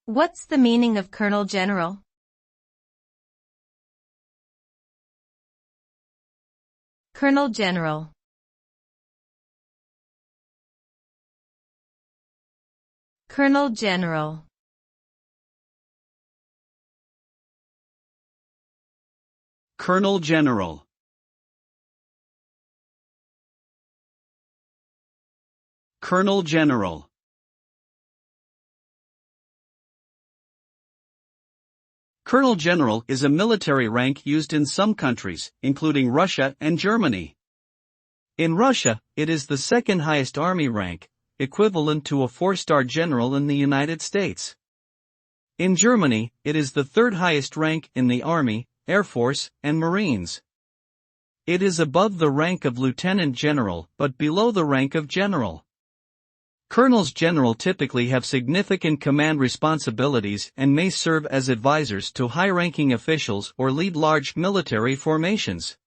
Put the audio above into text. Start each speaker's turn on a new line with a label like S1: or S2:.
S1: What's the meaning of Colonel General? Colonel General. Colonel General.
S2: Colonel General. Colonel General. Colonel General is a military rank used in some countries, including Russia and Germany. In Russia, it is the second highest army rank, equivalent to a 4-star general in the United States. In Germany, it is the third highest rank in the Army, Air Force, and Marines. It is above the rank of lieutenant general but below the rank of general. Colonels general typically have significant command responsibilities and may serve as advisors to high-ranking officials or lead large military formations.